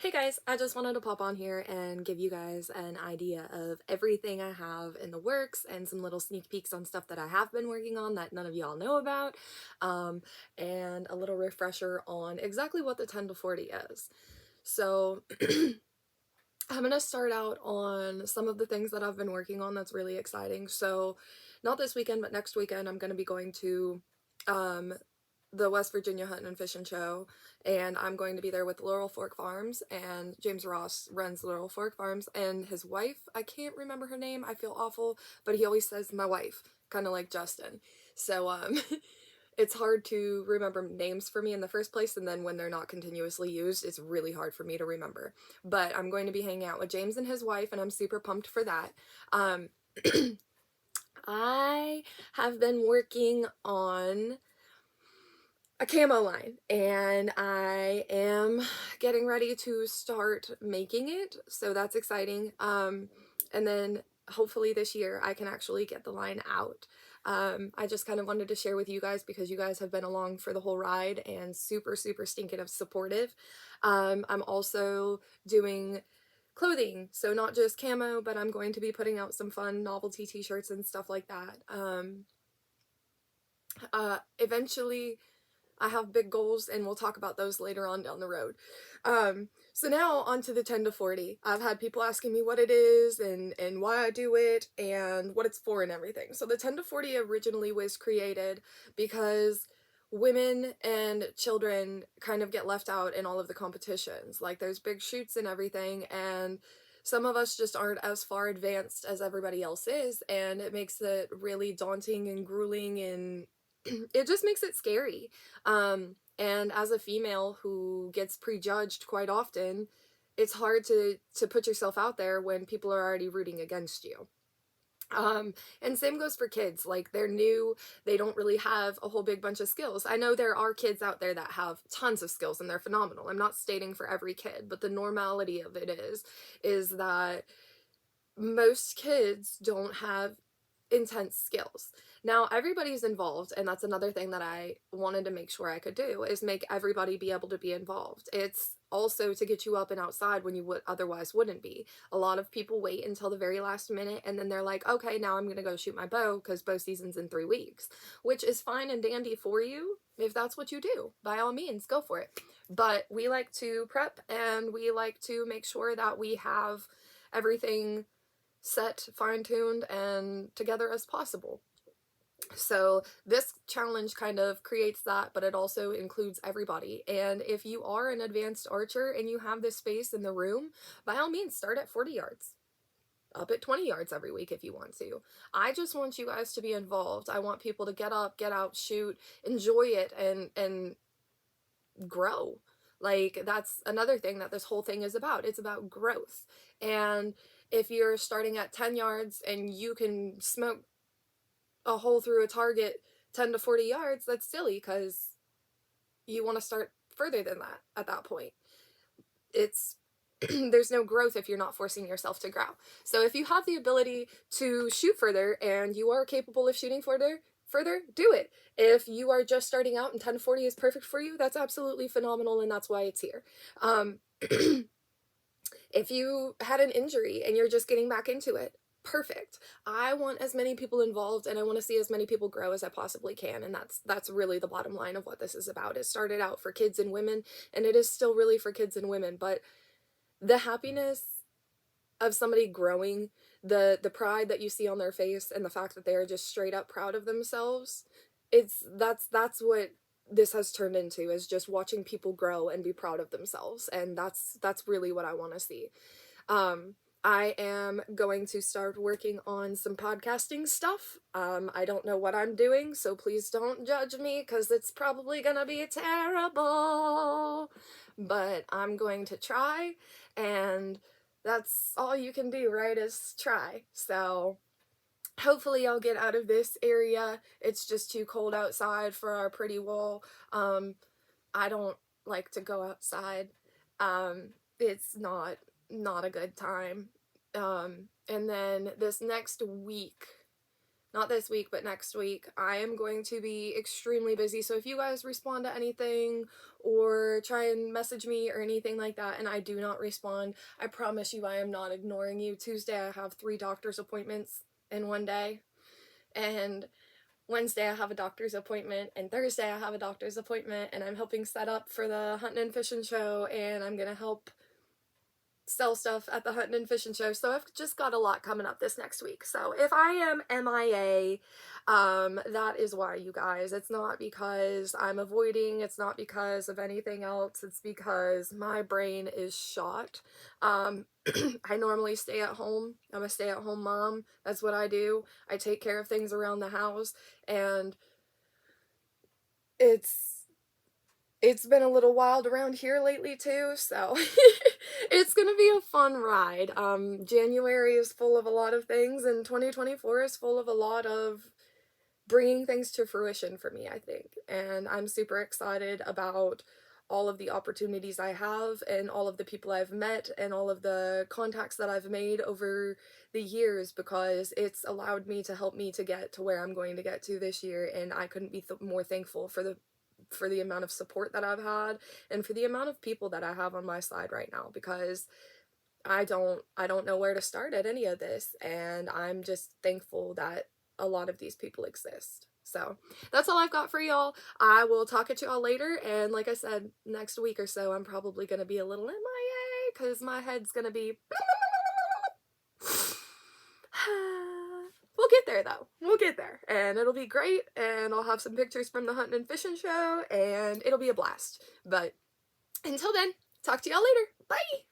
Hey guys, I just wanted to pop on here and give you guys an idea of everything I have in the works and some little sneak peeks on stuff that I have been working on that none of y'all know about, and a little refresher on exactly what the 10 to 40 is. So I'm gonna start out on some of the things that I've been working on that's really exciting. So not this weekend, but next weekend I'm gonna be going to um, the West Virginia Hunting and Fishing Show, and I'm going to be there with Laurel Fork Farms, and James Ross runs Laurel Fork Farms, and his wife, I can't remember her name, I feel awful, but he always says my wife, kind of like Justin. So it's hard to remember names for me in the first place, and then when they're not continuously used, it's really hard for me to remember. But I'm going to be hanging out with James and his wife, and I'm super pumped for that. Um, I have been working on a camo line, and I am getting ready to start making it, so that's exciting. And then hopefully this year I can actually get the line out. I just kind of wanted to share with you guys because you guys have been along for the whole ride and super stinking of supportive. I'm also doing clothing, so not just camo, but I'm going to be putting out some fun novelty t-shirts and stuff like that. Eventually I have big goals, and we'll talk about those later on down the road. So now on to the 10 to 40. I've had people asking me what it is and why I do it and what it's for and everything. So the 10 to 40 originally was created because women and children kind of get left out in all of the competitions. Like there's big shoots and everything, and some of us just aren't as far advanced as everybody else is, and it makes it really daunting and grueling, and it just makes it scary. And as a female who gets prejudged quite often, it's hard to put yourself out there when people are already rooting against you. And same goes for kids. Like they're new, they don't really have a whole big bunch of skills. I know there are kids out there that have tons of skills and they're phenomenal. I'm not stating for every kid, but the normality of it is that most kids don't have intense skills. Now, everybody's involved, and that's another thing that I wanted to make sure I could do is make everybody be able to be involved. It's also to get you up and outside when you would otherwise wouldn't be. A lot of people wait until the very last minute and then they're like, okay, now I'm gonna go shoot my bow because bow season's in 3 weeks, which is fine and dandy for you if that's what you do. By all means, go for it. But we like to prep and we like to make sure that we have everything set, fine-tuned, and together as possible. So this challenge kind of creates that, but it also includes everybody. And if you are an advanced archer and you have this space in the room, by all means start at 40 yards. Up at 20 yards every week if you want to. I just want you guys to be involved. I want people to get up, get out, shoot, enjoy it, and grow. Like that's another thing that this whole thing is about. It's about growth. And if you're starting at 10 yards and you can smoke a hole through a target 10 to 40 yards, that's silly because you want to start further than that at that point. It's there's no growth if you're not forcing yourself to grow. So if you have the ability to shoot further and you are capable of shooting further, do it. If you are just starting out and 10 to 40 is perfect for you, that's absolutely phenomenal, and that's why it's here. If you had an injury and you're just getting back into it, perfect. I want as many people involved and I want to see as many people grow as I possibly can, and that's really the bottom line of what this is about. It started out for kids and women, and it is still really for kids and women, but the happiness of somebody growing, the pride that you see on their face, and the fact that they are just straight up proud of themselves, that's what this has turned into, is just watching people grow and be proud of themselves, and that's really what I want to see. I am going to start working on some podcasting stuff. I don't know what I'm doing, so please don't judge me because it's probably gonna be terrible, but I'm going to try, and that's all you can do, right, is try. So hopefully I'll get out of this area. It's just too cold outside for our pretty wall. I don't like to go outside. It's not a good time. And then this next week, not this week, but next week, I am going to be extremely busy. So if you guys respond to anything or try and message me or anything like that and I do not respond, I promise you I am not ignoring you. Tuesday I have 3 doctor's appointments in one day, and Wednesday I have a doctor's appointment, and Thursday I have a doctor's appointment, and I'm helping set up for the Hunting and Fishing Show, and I'm gonna help sell stuff at the Hunting and Fishing Show. So I've just got a lot coming up this next week. So if I am MIA, that is why, you guys. It's not because I'm avoiding, it's not because of anything else, it's because my brain is shot. I normally stay at home. I'm a stay-at-home mom. That's what I do. I take care of things around the house, and it's been a little wild around here lately too, so it's gonna be a fun ride. January is full of a lot of things, and 2024 is full of a lot of bringing things to fruition for me, I think. And I'm super excited about all of the opportunities I have and all of the people I've met and all of the contacts that I've made over the years, because it's allowed me to help me to get to where I'm going to get to this year, and I couldn't be more thankful for the amount of support that I've had and for the amount of people that I have on my side right now, because I don't know where to start at any of this, and I'm just thankful that a lot of these people exist. So that's all I've got for y'all. I will talk at y'all later, and like I said, next week or so I'm probably gonna be a little MIA because my head's gonna be we'll get there though. We'll get there, and it'll be great, and I'll have some pictures from the Hunting and Fishing Show, and it'll be a blast. But until then, talk to y'all later. Bye!